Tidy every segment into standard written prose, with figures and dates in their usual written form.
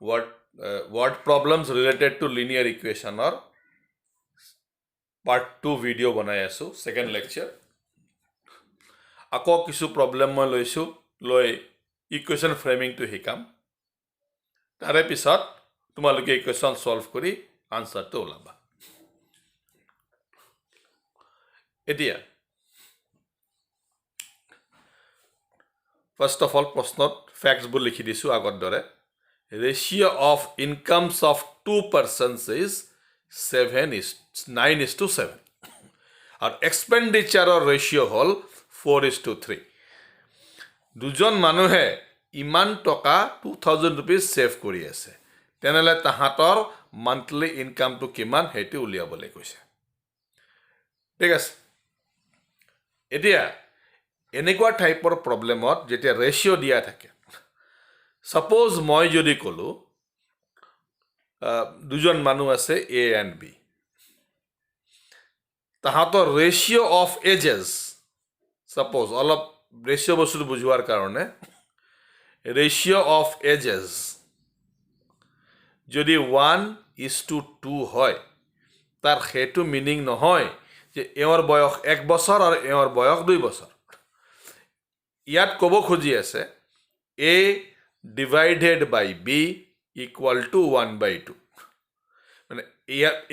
word problems related to linear equation or part 2 video বনাই আছো second lecture আকৌ কিছু প্ৰবলেম মই লৈছো লৈ ইকুৱেশ্যন ফ্ৰেমিংটো শিকাম তাৰে পিছত তোমালোকে ইকুৱেশ্যন সলভ কৰি আনসাৰটো ওলাবা এতিয়া ফাৰ্স্ট অফ অল প্ৰশ্নত ফ্যাক্টছ বোৰ লিখি দিছো আগৰ দৰে ratio of incomes of two persons is 9:7 और expenditure ratio হল 4:3 দুজন মানুহে ইমান টকা 2000 rupees সেভ কৰি আছে তেনেলে তাহাতৰ monthly income to কিমান হেতু উলিয়াবলৈ কৈছে ঠিক আছে এতিয়া এনেকুৱা টাইপৰ প্ৰবলেমত যেতিয়া ৰেশিও দিয়া থাকে Suppose মই যদি কলো দুজন মানুহ আছে A and B তাহাতৰ ৰেশিও অফ এজেস suppose অলপ ৰেশিও বস্তু বুঝোৱাৰ কাৰণে ৰেশিও অফ এজেস যদি 1:2 হয় তাৰ হেতু মিনিং নহয় যে এওঁৰ বয়স 1 বছৰ আৰু এওঁৰ বয়স 2 বছৰ ইয়াত ক'ব খুজি আছে A divided by B equal to 1/2 মানে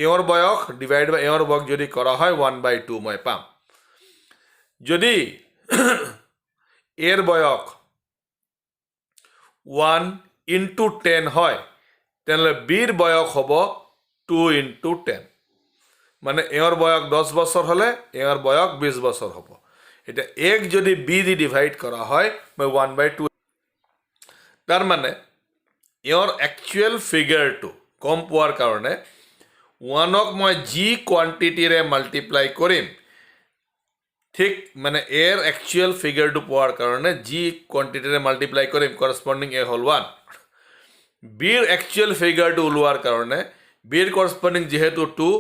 এওঁৰ বয়স ডিভাইড বাই এওঁৰ বয়স যদি কৰা হয় 1/2 মই পাম যদি এর বয়স 1:10 হয় তাহলে বির বয়স হ'ব 2:10 মানে এওঁৰ বয়স 10 বছৰ হলে এওঁৰ বয়স 20 বছৰ হ'ব এটা এক যদি বি দি ডিভাইড কৰা হয় মই 1/2 তাৰ মানে এওঁৰ একচুয়াল ফিগাৰটো কম পোৱাৰ কাৰণে 1ক মই জি কোয়ান্টিটিৰে মাল্টিপ্লাই কৰিম ঠিক মানে এৰ একচুয়াল ফিগাৰটো পোৱাৰ কাৰণে জি কোয়ান্টিটিৰে মাল্টিপ্লাই কৰিম কৰসপন্ডিং এ হল 1 বিৰ একচুয়াল ফিগাৰটো উলোৱাৰ কাৰণে বিৰ কৰসপন্ডিং যেহেতু 2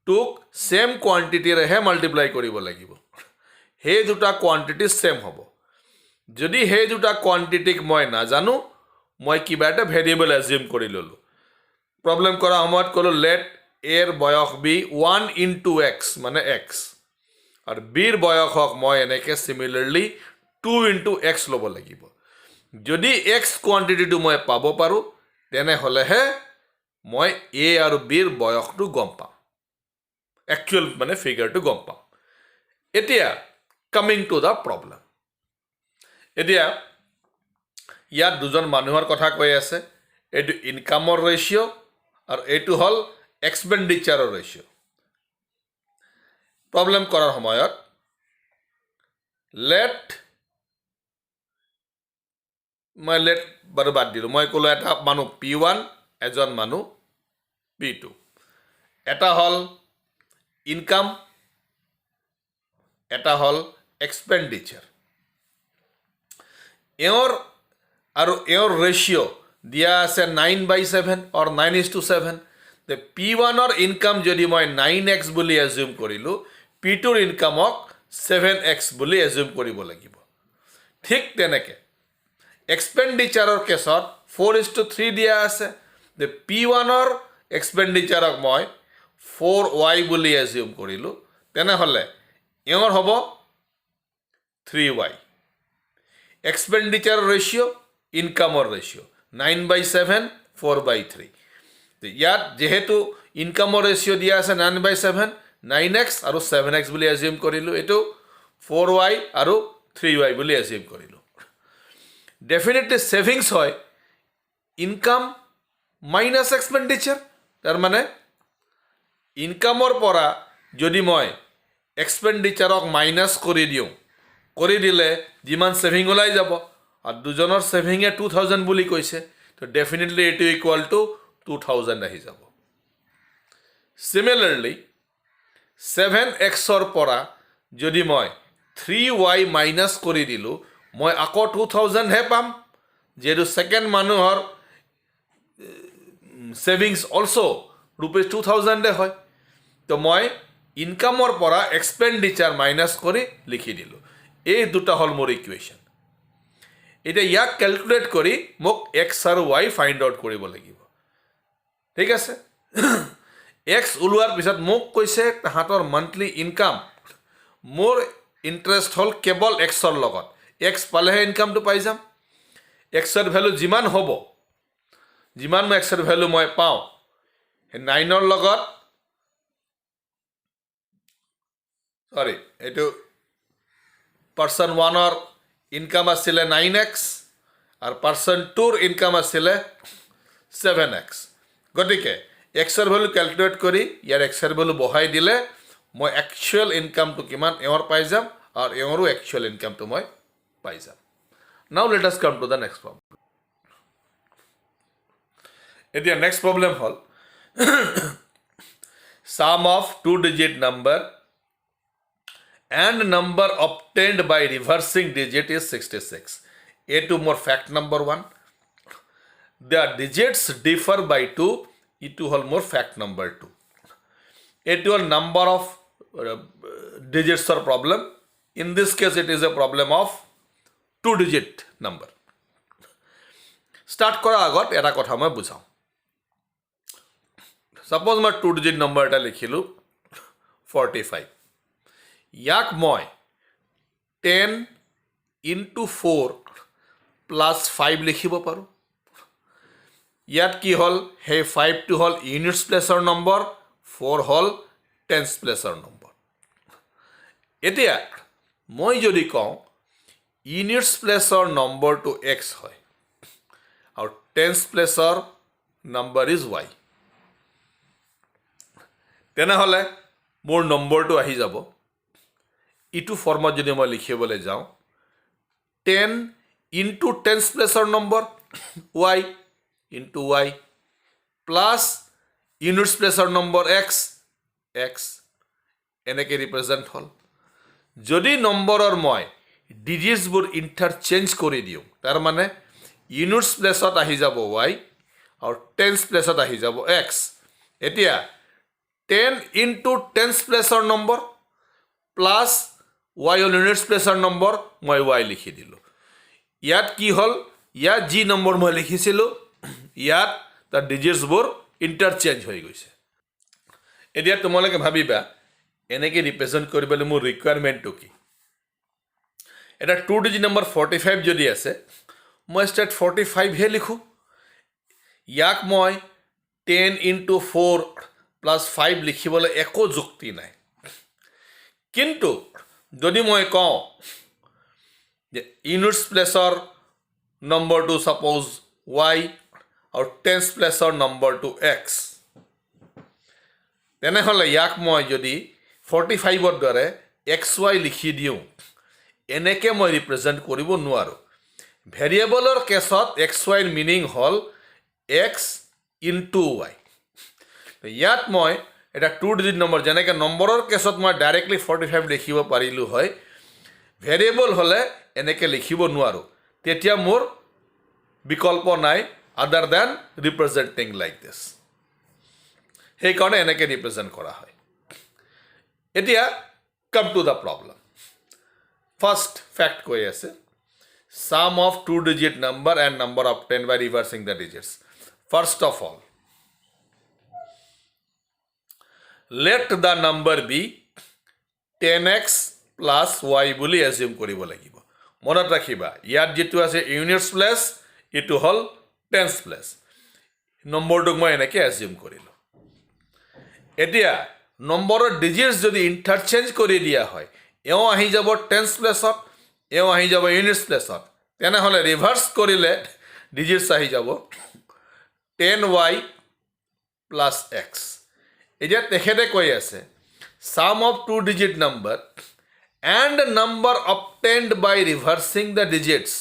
টুক সেম কোয়ান্টিটিৰেহে মাল্টিপ্লাই কৰিব লাগিব হে দুটা কোয়ান্টিটি সেম হ'ব যদি হে দুটা কোয়ান্টিটিক মই না জানো মই কিবা এটা ভেৰিয়েবল এজিউম কৰি ললো প্ৰবলেম কৰা সময়ত কলো লেট এর বয়স বি 1:x মানে x আর বির বয়স হক মই এনেকে সিমিলারলি 2:x লব লাগিব যদি x কোয়ান্টিটিটো মই পাব পাৰো তেনে হলেহে মই a আৰু বিৰ বয়সটো গম পাম একচুয়াল মানে ফিগাৰটো গম পাম এতিয়া কামিং টু দা প্ৰবলেম এতিয়া ইয়াত দুজন মানুহৰ কথা কৈ আছে এটো ইনকামৰ ৰেশিও আৰু এটো হল এক্সপেন্ডিচাৰৰ ৰেশিও প্ৰবলেম কৰাৰ সময়ত লেট বাদ দিলো মই কলো এটা মানুহ P1 এজন মানুহ P2 এটা হল ইনকাম এটা হল এক্সপেন্ডিচাৰ এওঁৰ আৰু এওঁৰ ৰেশিও দিয়া আছে 9/7 or 9:7 the P1 or income যদি মই 9x বুলি assume কৰিলো P2 ৰ ইনকামক 7x বুলি assume কৰিব লাগিব ঠিক তেনেকে এক্সপেন্ডিচাৰৰ কেছত 4:3 দিয়া আছে the P1 ৰ এক্সপেন্ডিচাৰক মই 4y বুলি assume কৰিলো তেনে হলে এওঁৰ হ'ব 3y এক্সপেন্ডিচাৰ ৰেশিও ইনকামৰ ৰেশিও 9/7 4/3 ইয়াত যেহেতু ইনকামৰ ৰেশিও দিয়া আছে 9/7 9x আৰু 7x বুলি assume কৰিলো এটো 4y আৰু 3y বুলি assume কৰিলো ডেফিনেটলি সেভিংস হয় ইনকাম মাইনাস এক্সপেন্ডিচাৰ তাৰ মানে ইনকামৰ পৰা যদি মই এক্সপেন্ডিচাৰক মাইনাস কৰি দিও কৰি দিলে যিমান সেভিং ওলাই যাব আৰু দুজনৰ সেভিংে 2000 বুলি কৈছে তো ডেফিনেটলি এটো ইকুয়াল টু 2000 আহি যাব সিমিলারলি 7x ৰ পৰা যদি মই 3y মাইনাস কৰি দিলো মই আকৌ 2000 হে পাম যেটো সেকেন্ড মানুহৰ সেভিংস অলসো ₹2000 হয় তো মই ইনকামৰ পৰা এক্সপেন্ডিচাৰ মাইনাস কৰি লিখি দিলো এই দুটা হল মোৰ ইকুৱেশ্যন এতিয়া ইয়াক ক্যালকুলেট কৰি মোক x আৰু y ফাইন্ড আউট কৰিব লাগিব ঠিক আছে x ওলোৱাৰ পিছত মোক কৈছে তাহাঁতৰ মান্থলি ইনকাম মোৰ ইন্টাৰেস্ট হল কেবল x ৰ লগত x পালেহে ইনকামটো পাই যাম x ৰ ভ্যালু যিমান হ'ব যিমান মই x ৰ ভ্যালু মই পাওঁ 9 ৰ লগত সৰি এটো পাৰ্সন 1 ৰ ইনকাম আছিলে 9x আৰ পাৰ্সন 2 ৰ ইনকাম আছিলে 7x গতিকে x ৰ ভ্যালু ক্যালকুলেট কৰি ইয়াৰ x ৰ ভ্যালু বহাই দিলে মই একচুয়াল ইনকামটো কিমান এওঁৰ পাই যাম আৰ এওঁৰো একচুয়াল ইনকামটো মই পাই যাম নাও let us come to the next problem এতিয়া নেক্সট প্রবলেম হল sum of two digit number and number obtained by reversing digit is 66 a2 more fact number 1 the digits differ by 2 e2 whole more fact number 2 a2 whole number of digits or problem in this case it is a problem of two digit number start kora agot eta kotha moi bujhao suppose মই two digit number এটা লিখিলো 45 ইয়াক মই 10 into 4 plus 5 লিখিব পাৰো ইয়াত কি হল হে 5 টো হল ইউনিটস প্লেসৰ নম্বৰ 4 হল টেন্স প্লেসৰ নম্বৰ এতিয়া মই যদি কওঁ ইউনিটস প্লেসৰ নম্বৰটো x হয় আৰু টেন্স প্লেসৰ নম্বৰ ইজ y তেনেহলে মোৰ নম্বৰটো আহি যাব ইটো ফৰ্মত যদি মই লিখিবলৈ যাওঁ 10 into টেন্স প্লেসৰ number y into y plus units প্লেসৰ নম্বৰ x x এনেকে ৰিপ্ৰেজেন্ট হল যদি নম্বৰৰ মই ডিজিটছবোৰ ইন্টাৰচেঞ্জ কৰি দিওঁ তাৰ মানে ইউনিটস প্লেসত আহি যাব y আৰু টেন্স প্লেসত আহি যাব x এতিয়া 10 into টেন্স প্লেসৰ নম্বৰ প্লাস y হল ইউনিটস প্লেসৰ নম্বৰ মই y লিখি দিলো ইয়াত কি হল ইয়াত জি নম্বৰ মই লিখিছিলো ইয়াত তাৰ ডিজিটছবোৰ ইন্টাৰচেঞ্জ হৈ গৈছে এতিয়া তোমালোকে ভাবিবা এনেকে ৰিপ্ৰেজেন্ট কৰিবলৈ মোৰ ৰিকোয়াৰমেন্টটো কি এটা টু ডিজিট নম্বৰ 45 যদি আছে মই স্টেট 45 হে লিখো ইয়াক মই 10 into 4 plus 5 লিখিবলৈ একো যুক্তি নাই কিন্তু যদি মই কওঁ যে ইউনিটস প্লেসৰ নম্বৰটো সাপোজ y আৰু টেন্স প্লেসৰ নম্বৰটো x তেনেহলে ইয়াক মই যদি 45 ৰ দৰে xy লিখি দিওঁ এনেকে মই ৰিপ্ৰেজেন্ট কৰিব নোৱাৰো ভেৰিয়েবলৰ কেছত xy ৰ মিনিং হল x into y ইয়াত মই এটা টু ডিজিট নম্বৰ যেনেকে নম্বৰৰ কেছত মই ডাইৰেক্টলি 45 লিখিব পাৰিলো হয় ভেৰিয়েবল হলে এনেকে লিখিব নোৱাৰো তেতিয়া মোৰ বিকল্প নাই আদাৰ দ্যান ৰিপ্ৰেজেন্টিং লাইক দিস সেই কাৰণে এনেকে ৰিপ্ৰেজেন্ট কৰা হয় এতিয়া কাম to da problem first fact কৈ আছে sum of two digit number and number obtained by reversing the digits first of all let the number be 10x plus y বুলি assume কৰিব লাগিব মনত ৰাখিবা ইয়াত যেটো আছে ইউনিটস প্লেস ইটো হল টেন্স প্লেস নম্বৰটো মই এনেকে assume কৰিলো এতিয়া নম্বৰৰ ডিজিটস যদি ইন্টাৰচেঞ্জ কৰি দিয়া হয় এও আহি যাব টেন্স প্লেসত এও আহি যাব ইউনিটস প্লেসত তেনেহলে ৰিভাৰ্স কৰিলে ডিজিটস আহি যাব 10y plus x এতিয়া তেখেতে কৈ আছে sum of two digit number and number obtained by reversing the digits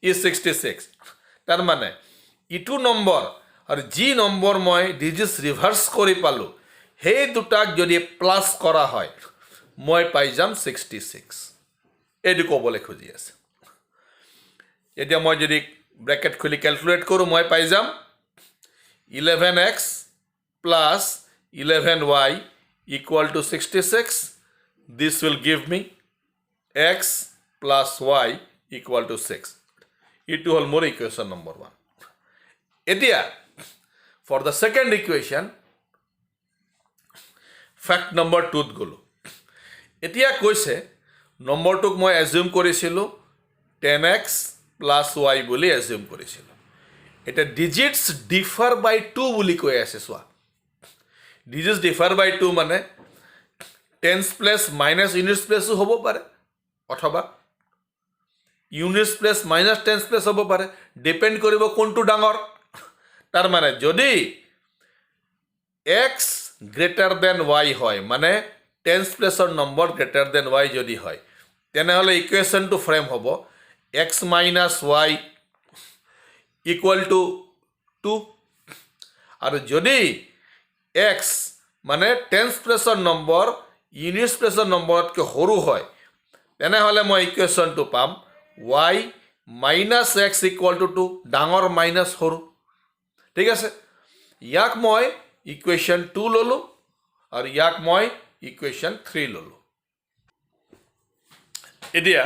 is 66 তাৰ মানে ইটো নম্বৰ আৰু জি নম্বৰ মই ডিজিটস ৰিভাৰ্স কৰি পালো সেই দুটাক যদি প্লাস কৰা হয় মই পাই যাম 66 এটো ক'বলৈ খুজি আছে এতিয়া মই যদি ব্র্যাকেট খুলি ক্যালকুলেট কৰো মই পাই যাম 11x plus 11y equal to 66 this will give me x plus y equal to 6 এইটো হ'ল মোৰ ইকুৱেশ্যন নম্বৰ 1 এতিয়া for the second equation fact number 2ত গ'লো এতিয়া কৈছে নম্বৰটোক মই এজিউম কৰিছিলোঁ 10x plus y বুলি এজিউম কৰিছিলোঁ এটা ডিজিটস ডিফাৰ বাই 2 বুলি কৈ আছে চোৱা ডিজিটস ডিফাৰ বাই 2 মানে টেন্স প্লেস মাইনাস ইউনিটস প্লেসও হ'ব পাৰে অথবা units place minus tense place হ'ব পাৰে ডিপেন্ড কৰিব কোনটো ডাঙৰ তাৰ মানে যদি x গ্ৰেটাৰ দেন y হয় মানে টেন্স প্লেসৰ নম্বৰ গ্ৰেটাৰ দেন y যদি হয় তেনেহলে ইকুৱেশ্যনটো ফ্ৰেম হ'ব x minus y equal to 2 আৰু যদি x মানে টেন্স প্লেসৰ নম্বৰ ইউনিটস প্লেসৰ নম্বৰতকৈ সৰু হয় তেনেহলে মই ইকুৱেশ্যনটো পাম y minus x equal to 2 ডাঙৰ মাইনাস সৰু ঠিক আছে ইয়াক মই ইকুৱেশ্যন 2 ললো আৰু ইয়াক মই ইকুৱেশ্যন 3 ললো এতিয়া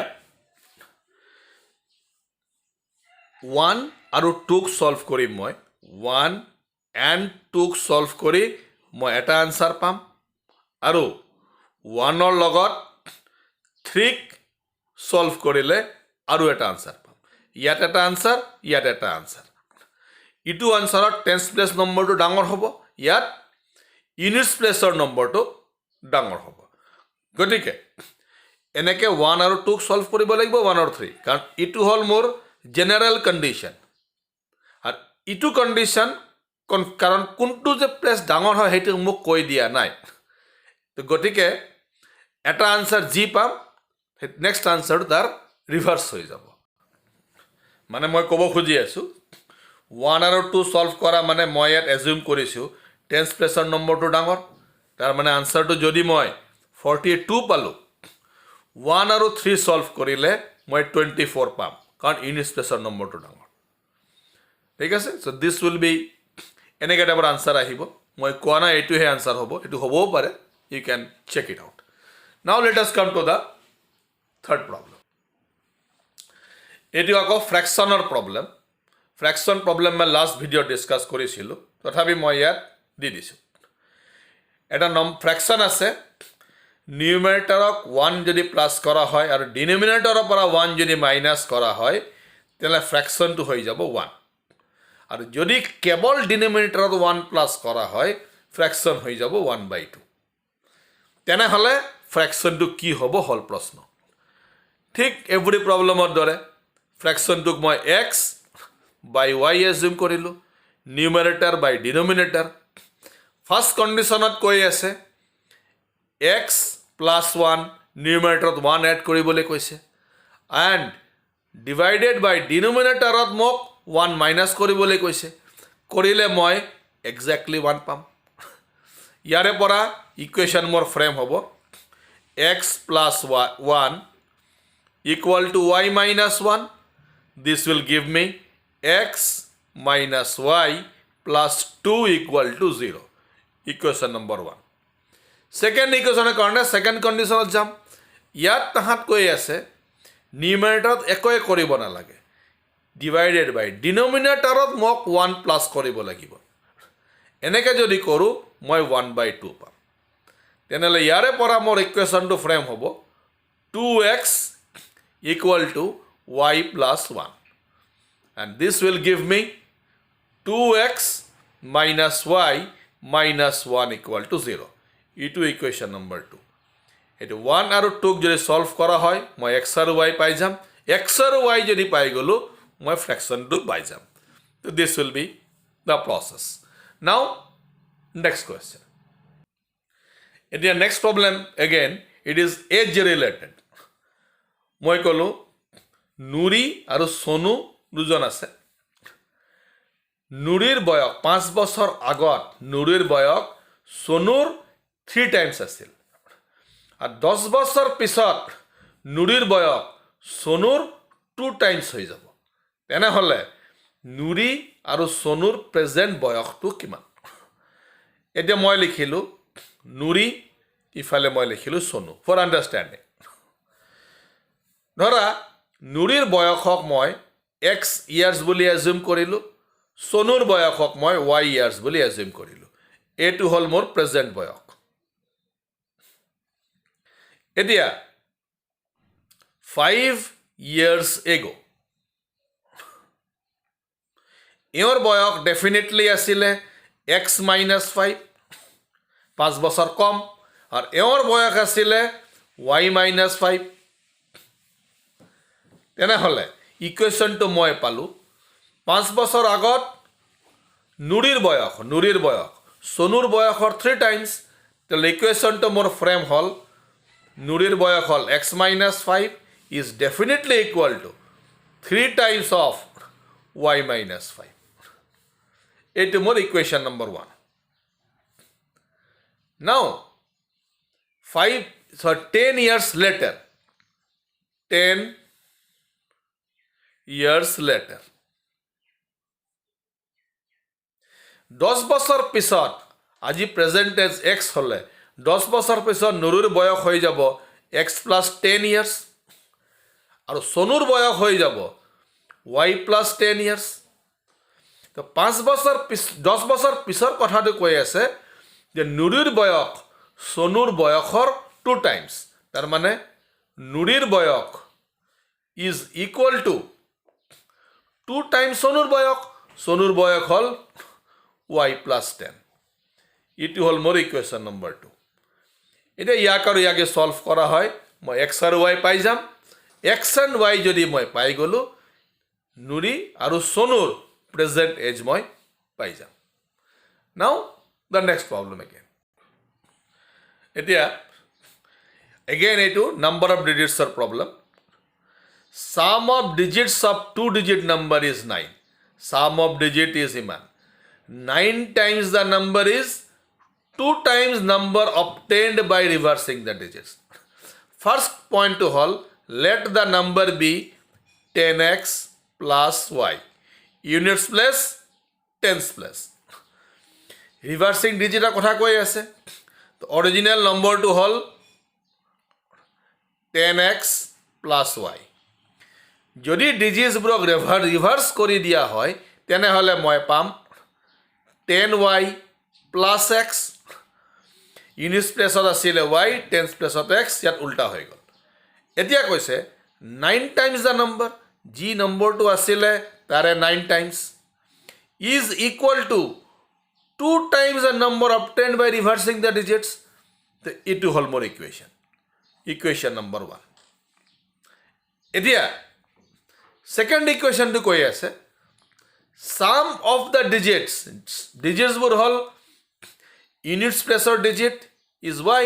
1 আৰু 2 ক সলভ কৰিম মই 1 and 2 ক সলভ কৰি মই এটা আনসাৰ পাম আৰু 1 ৰ লগত 3 ক সলভ কৰিলে আৰু এটা আনসাৰ পাম ইয়াত এটা আনসাৰ ইয়াত এটা আনসাৰ ইটো আনসাৰত টেন্স প্লেস নম্বৰটো ডাঙৰ হ'ব ইয়াত ইউনিটস প্লেসৰ নম্বৰটো ডাঙৰ হ'ব গতিকে এনেকে 1 আৰু 2 ক সলভ কৰিব লাগিব 1 আৰু 3 কাৰণ ইটো হ'ল মোৰ জেনাৰেল কন্ডিশন আৰু ইটো কন্ডিশন কাৰণ কোনটো যে প্লেস ডাঙৰ হয় হেতু মোক কৈ দিয়া নাই তো গতিকে এটা আনসাৰ জি পাম নেক্সট আনসাৰ তাৰ ৰিভাৰ্স হৈ যাব মানে মই ক'ব খুজি আছো 1 আৰু 2 সলভ কৰা মানে মই ইয়াত এজিউম কৰিছো টেন্স প্লেসৰ নম্বৰটো ডাঙৰ তাৰ মানে আনসাৰটো যদি মই 42 পালো 1 আৰু 3 সলভ কৰিলে মই 24 পাম কাৰণ ইউনিটস প্লেসৰ নম্বৰটো ডাঙৰ ঠিক আছে সো দিস উইল বি এনেকৈ এটা আনসাৰ আহিব মই কোৱা নাই এইটোহে আনসাৰ হ'ব এটো হ'বও পাৰে you can check it out now let us come to the third problem এটো আকৌ ফ্ৰেকশনৰ প্ৰবলেম ফ্ৰেকশন প্ৰবলেম মই লাষ্ট ভিডিও ডিসকাস কৰিছিলো তথাপি মই ইয়াত দি দিছো এটা ফ্ৰেকশন আছে নিউমাৰেটৰক 1 যদি প্লাস কৰা হয় আৰু ডিনোমিনেটৰৰ পৰা 1 যদি মাইনাস কৰা হয় তেলে ফ্ৰেকশনটো হৈ যাব 1 আৰু যদি কেৱল ডিনোমিনেটৰত 1 প্লাস কৰা হয় ফ্ৰেকশন হৈ যাব 1/2 তেনেহলে ফ্ৰেকশনটো কি হ'ব হল প্ৰশ্ন ঠিক এভৰি প্ৰবলেমৰ দৰে ফ্ৰেকশনটোক মই x by y এজিউম কৰিলো নিউমাৰেটৰ by ডিনোমিনেটৰ ফাৰ্স্ট কন্ডিশনত কৈ আছে x plus 1 নিউমাৰেটৰত 1 এড কৰিবলৈ কৈছে and divided by denominatorত মোক 1 মাইনাস কৰিবলৈ কৈছে কৰিলে মই এক্স্যাক্টলি 1 পাম ইয়াৰে পৰা ইকুৱেশ্যন মোৰ ফ্ৰেম হ'ব x plus 1 equal to y minus 1 this will give me x minus y plus 2 equal to 0 equation number 1 second ইকুৱেশ্যনৰ কাৰণে সেকেন্ড কন্ডিশনত যাম ইয়াত তাহাত কৈ আছে নিউমাৰেটৰত একোৱে কৰিব নালাগে ডিভাইডেড বাই ডিনোমিনেটৰত মোক 1 প্লাস কৰিব লাগিব এনেকৈ যদি কৰো মই 1/2 পাম তেনেহলে ইয়াৰে পৰা মোৰ ইকুৱেশ্যনটো ফ্ৰেম হ'ব 2x equal to y plus 1 and this will give me 2x minus y minus 1 equal to 0 ইটো ইকুৱেশ্যন নম্বৰ 2 এটো 1 আৰু 2 যদি সলভ কৰা হয় মই x আৰু y পাই যাম x আৰু y যদি পাই গলো মই ফ্ৰেকশনটো পাই যাম তো this will be the process now next question এতিয়া next problem again it is as related মই কলো নুৰি আৰু সোনু দুজন আছে নুৰিৰ বয়স 5 বছৰ আগত নুৰিৰ বয়স সোনুৰ 3 টাইমস আছিল আৰ 10 বছৰ পিছত নুৰিৰ বয়স সোনুৰ 2 টাইমস হৈ যাব তেনেহলে নুৰি আৰু সোনুৰ প্ৰেজেন্ট বয়সটো কিমান এতিয়া মই লিখিলো নুৰি ইফালে মই লিখিলো সোনু ফৰ আন্ডাৰষ্টেণ্ডিং ধৰা নুৰিৰ বয়সক মই এক্স ইয়াৰ্ছ বুলি এজিউম কৰিলোঁ, চনুৰ বয়সক মই ৱাই ইয়াৰ্ছ বুলি এজিউম কৰিলোঁ। এইটো হ'ল মোৰ প্ৰেজেণ্ট বয়স। এতিয়া 5 years ago এওঁৰ বয়স ডেফিনেটলি আছিলে এক্স মাইনাছ 5, 5 বছৰ কম, আৰু এওঁৰ বয়স আছিলে ৱাই মাইনাছ 5। তেনেহ'লে ইকুৱেশ্যনটো মই পালোঁ 5 বছৰ আগত নুৰিৰ বয়স চনুৰ বয়সৰ 3 টাইমছ। তেতিয়াহ'লে ইকুৱেশ্যনটো মোৰ ফ্ৰেম হ'ল নুৰিৰ বয়স হ'ল x minus 5 is definitely equal to 3 times of Y minus 5। এইটো মোৰ ইকুৱেশ্যন নম্বৰ 1। নাও 10 years later 10 years later 10 বছৰ পিছত আজি প্ৰেজেণ্ট এজ এক্স হ'লে 10 বছৰ পিছত নুৰুৰ বয়স হৈ যাব এক্স প্লাছ 10 years, আৰু চনুৰ বয়স হৈ যাব ৱাই প্লাছ 10 years। তো 10 বছৰ পিছৰ কথাটো কৈ আছে যে নুৰিৰ বয়স চনুৰ বয়সৰ 2 টাইমছ। তাৰমানে নুৰিৰ বয়স ইজ ইকুৱেল টু 2 টাইমছ চনুৰ বয়স হ'ল ৱাই প্লাছ 10। এইটো হ'ল মোৰ ইকুৱেশ্যন নম্বৰ 2। এতিয়া ইয়াক আৰু ইয়াকে ছল্ভ কৰা হয়, মই এক্স আৰু ৱাই পাই যাম। এক্স এণ্ড ৱাই যদি মই পাই গ'লোঁ, নুৰি আৰু চনুৰ প্ৰেজেণ্ট এজ মই পাই যাম। নাও দ্য নেক্সট প্ৰব্লেম এতিয়া এইটো নাম্বাৰ অফ ডিজিটছৰ problem. Sum of digits of 2-digit number is 9. Sum of digit is ইমান। 9 times the number is 2 times number obtained by reversing the digits. First point to হ'ল let the number be 10x plus y. Units place, tens place. Reversing digit কথা কৈ আছে। তো original নম্বৰটো হ'ল 10x plus y. যদি ডিজিটছবোৰক reverse কৰি দিয়া হয় তেনেহ'লে মই পাম 10y প্লাছ এক্স। ইউনিটছ প্লেছত আছিলে y, টেন্স প্লেছত এক্স, ইয়াত উল্টা হৈ গ'ল। এতিয়া কৈছে 9 টাইমছ দ্য নম্বৰ, যি নম্বৰটো আছিলে তাৰে 9 times is equal to 2 times the number obtained by reversing the digits. তো এইটো হ'ল মোৰ ইকুৱেশ্যন নম্বৰ 1। এতিয়া ছেকেণ্ড ইকুৱেশ্যনটো কৈ আছে ছাম অফ দ্য ডিজিটছবোৰ হ'ল ইউনিটছ প্লেছৰ ডিজিট ইজ ৱাই,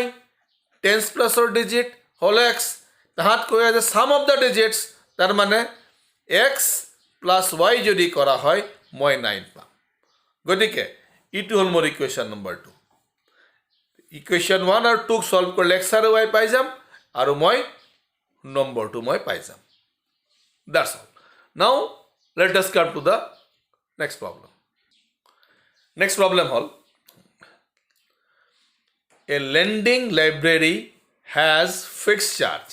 টেন্স প্লেছৰ ডিজিট হ'ল এক্স। তাহাঁত কৈ আছে ছাম অফ দ্য ডিজিটছ, তাৰমানে এক্স প্লাছ ৱাই যদি কৰা হয় মই 9 পাম। গতিকে এইটো হ'ল মোৰ ইকুৱেশ্যন নম্বৰ 2। ইকুৱেশ্যন 1 আৰু 2ক ছল্ভ কৰিলে এক্স আৰু ৱাই পাই যাম, আৰু মই নম্বৰটো মই পাই যাম। That's all. Now let us come to the next problem. Next problem হ'ল a lending library has fixed charge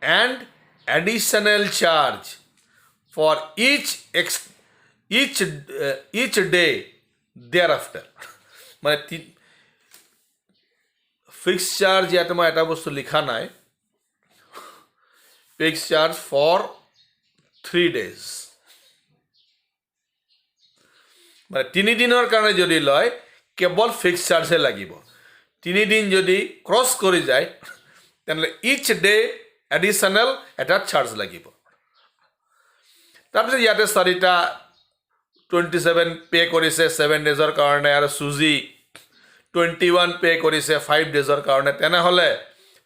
and additional charge for each day thereafter. মানে ফিক্সড চাৰ্জ ইয়াতে মই এটা বস্তু লিখা নাই, fixed charge for 3 days, মানে 3 দিনৰ কাৰণে যদি লয় কেৱল ফিক্সড চাৰ্জহে লাগিব। 3 দিন যদি ক্ৰছ কৰি যায় তেনেহ'লে ইচ ডে এডিশ্যনেল এটা চাৰ্জ লাগিব। তাৰপিছত ইয়াতে 4টা 27 পে' কৰিছে 7 ডেজৰ কাৰণে, আৰু চুজি 21 পে' কৰিছে 5 ডেজৰ কাৰণে। তেনেহ'লে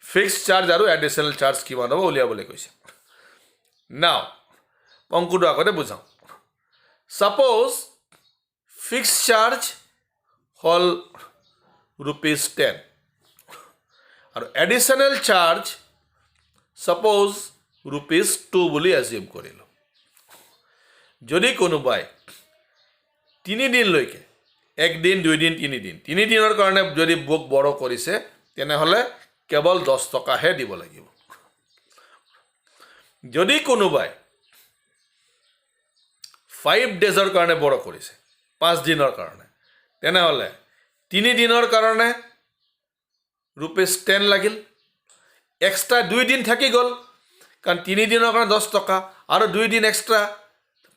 ফিক্সড চাৰ্জ আৰু এডিশ্যনেল চাৰ্জ কিমান হ'ব উলিয়াবলৈ কৈছে। নাও অংকটো আগতে বুজাওঁ। ছাপ'জ ফিক্সড চাৰ্জ হ'ল ₹10 আৰু এডিশ্যনেল চাৰ্জ ছাপ'জ ₹2 বুলি এজিউম কৰিলোঁ। যদি কোনোবাই 3 দিনলৈকে 1 দিন 2 দিন 3 দিন 3 দিনৰ কাৰণে যদি বুক বড়ো কৰিছে তেনেহ'লে কেৱল 10 টকাহে দিব লাগিব। যদি কোনোবাই 5 ডেজৰ কাৰণে বড় কৰিছে 5 দিনৰ কাৰণে তেনেহ'লে 3 দিনৰ কাৰণে ₹10 লাগিল এক্সট্ৰা 2 দিন থাকি গ'ল কাৰণ 3 দিনৰ কাৰণে 10 টকা আৰু 2 দিন extra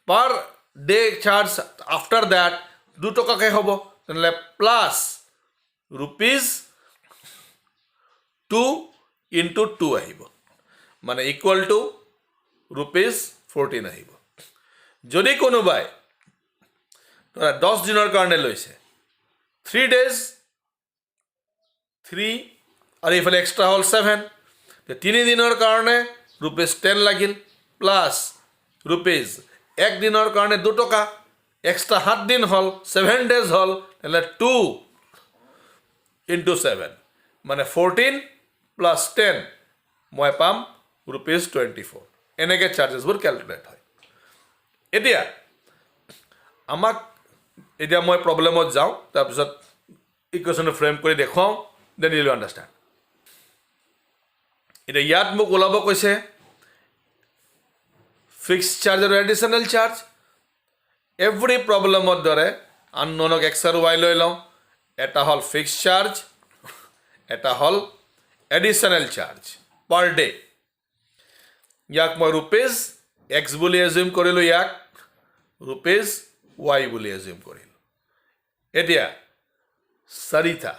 per day charge after that 2 টকাকৈ হ'ব তেনেহ'লে প্লাছ ₹2 into 2 আহিব মানে ইকুৱেল টু ₹14 আহিব যদি কোনোবাই 10 দিনৰ কাৰণে লৈছে 3 days 3 আৰু এইফালে এক্সট্ৰা হ'ল 7 3 দিনৰ কাৰণে ₹10 লাগিল প্লাছ এক দিনৰ কাৰণে 2 টকা এক্সট্ৰা 7 দিন হ'ল 7 days হ'ল তেনেহ'লে 2 into 7 মানে 14 plus 10 মই পাম ₹24 এনেকৈ চাৰ্জেছবোৰ কেলকুলেট হয় এতিয়া আমাক এতিয়া মই প্ৰব্লেমত যাওঁ তাৰপিছত ইকুৱেশ্যনটো ফ্ৰেম কৰি দেখুৱাওঁ দেন ইউ উইল আণ্ডাৰষ্টেণ্ড এতিয়া ইয়াত মোক ওলাব কৈছে ফিক্সড চাৰ্জ আৰু এডিশ্যনেল চাৰ্জ এভৰি প্ৰব্লেমৰ দৰে আনন'নক এক্স আৰু ৱাই লৈ লওঁ এটা হ'ল ফিক্সড চাৰ্জ এটা হ'ল এডিশ্যনেল চাৰ্জ পাৰ ডে ইয়াক মই ₹X বুলি এজিউম কৰিলোঁ ইয়াক ₹Y বুলি এজিউম কৰিলোঁ এতিয়া চাৰিটা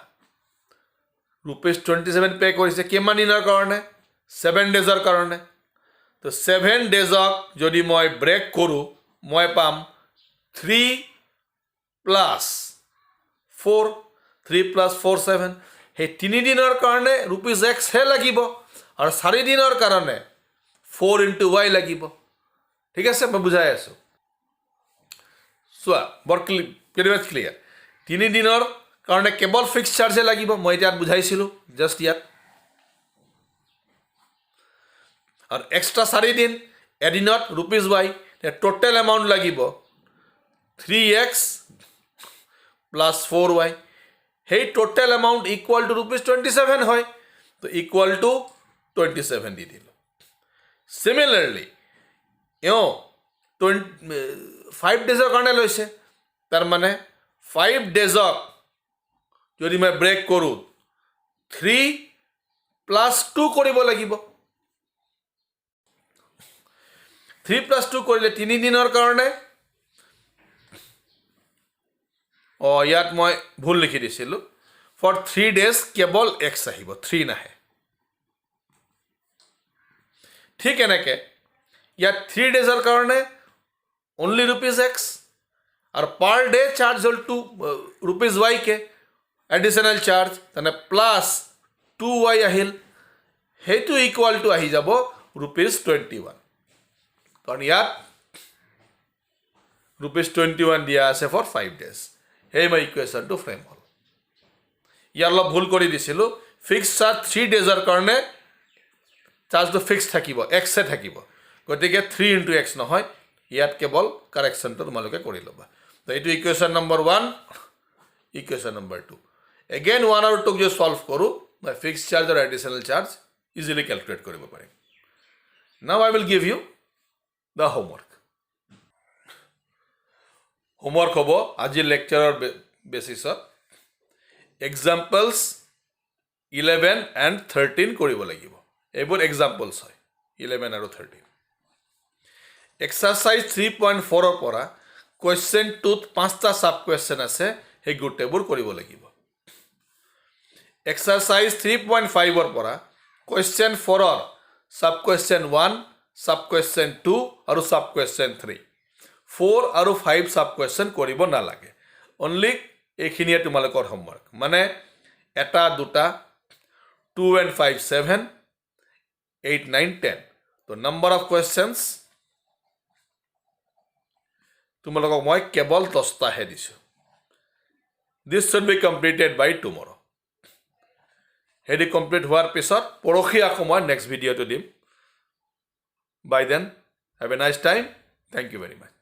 ₹27 পে' কৰিছে কিমান দিনৰ কাৰণে 7 ডেজৰ কাৰণে তো 7 ডেজক যদি মই ব্ৰেক কৰোঁ মই পাম 3 + 4 3 + 4 7 সেই 3 দিনৰ কাৰণে ₹X হে লাগিব আৰু 4 দিনৰ কাৰণে 4 into Y লাগিব ঠিক আছে মই বুজাই আছোঁ চোৱা বৰ ক্লিয়াৰ 3 দিনৰ কাৰণে কেৱল ফিক্সড চাৰ্জে লাগিব মই এতিয়া বুজাইছিলোঁ জাষ্ট ইয়াত আৰু এক্সট্ৰা 4 দিন এদিনত ₹Y টোটেল এমাউণ্ট লাগিব 3X + 4Y সেই টোটেল এমাউণ্ট ইকুৱেল টু ₹27 হয় তো ইকুৱেল টু 27 দি দিলোঁ চিমিলাৰলি 5 ডেজৰ কাৰণে লৈছে তাৰমানে 5 ডেজক যদি মই ব্ৰেক কৰোঁ 3 + 2 কৰিব লাগিব 3 + 2 কৰিলে 3 দিনৰ কাৰণে ইয়াত মই ভুল লিখি দিছিলোঁ ফৰ 3 days কেৱল X আহিব 3 নাহে ঠিক এনেকৈ ইয়াত 3 ডেজৰ কাৰণে অনলি ₹X আৰু পাৰ ডে চাৰ্জ হ'ল ₹Y কে এডিশ্যনেল চাৰ্জ তেনে প্লাছ 2Y আহিল সেইটো ইকুৱেল টু আহি যাব ₹21 কাৰণ ইয়াত ₹21 দিয়া আছে ফৰ 5 days সেই মই ইকুৱেশ্যনটো ফ্ৰেম হ'ল ইয়াৰ অলপ ভুল কৰি দিছিলোঁ ফিক্সড চাৰ্জ 3 ডেজৰ কাৰণে চাৰ্জটো ফিক্স থাকিব এক্সে থাকিব গতিকে 3 into X নহয় ইয়াত কেৱল কাৰেকশ্যনটো তোমালোকে কৰি ল'বা তো এইটো equation number 1 equation number 2 again 1 আৰু 2 যদি ছল্ভ কৰোঁ মই ফিক্সড চাৰ্জ আৰু এডিশ্যনেল চাৰ্জ ইজিলি কেলকুলেট কৰিব পাৰিম now I will give you the homework হ'ব আজিৰ লেকচাৰৰ বেচিছত এক্সাম্পলছ 11 and 13 কৰিব লাগিব এইবোৰ এক্সাম্পলছ হয় 11 আৰু 13 এক্সাৰচাইজ 3.4 পৰা কুৱেশ্যনটোত 5টা ছাব কুৱেশ্যন আছে সেই গোটেইবোৰ কৰিব লাগিব এক্সাৰচাইজ 3.5 পৰা question 4 sub question 1 sub question 2 আৰু ছাব কুৱেশ্যন 3 4 আৰু 5 ছাব কুৱেশ্যন কৰিব নালাগে অনলি এইখিনিয়ে তোমালোকৰ হোমৱৰ্ক মানে এটা দুটা 2 and 5 7 8 9 10 তো নম্বৰ অফ কুৱেশ্যনছ তোমালোকক মই কেৱল 10টাহে দিছোঁ this should be completed by tomorrow হেৰি কমপ্লিট হোৱাৰ পিছত পৰহি আকৌ মই নেক্সট ভিডিঅ'টো দিম bye then have a nice time thank you very much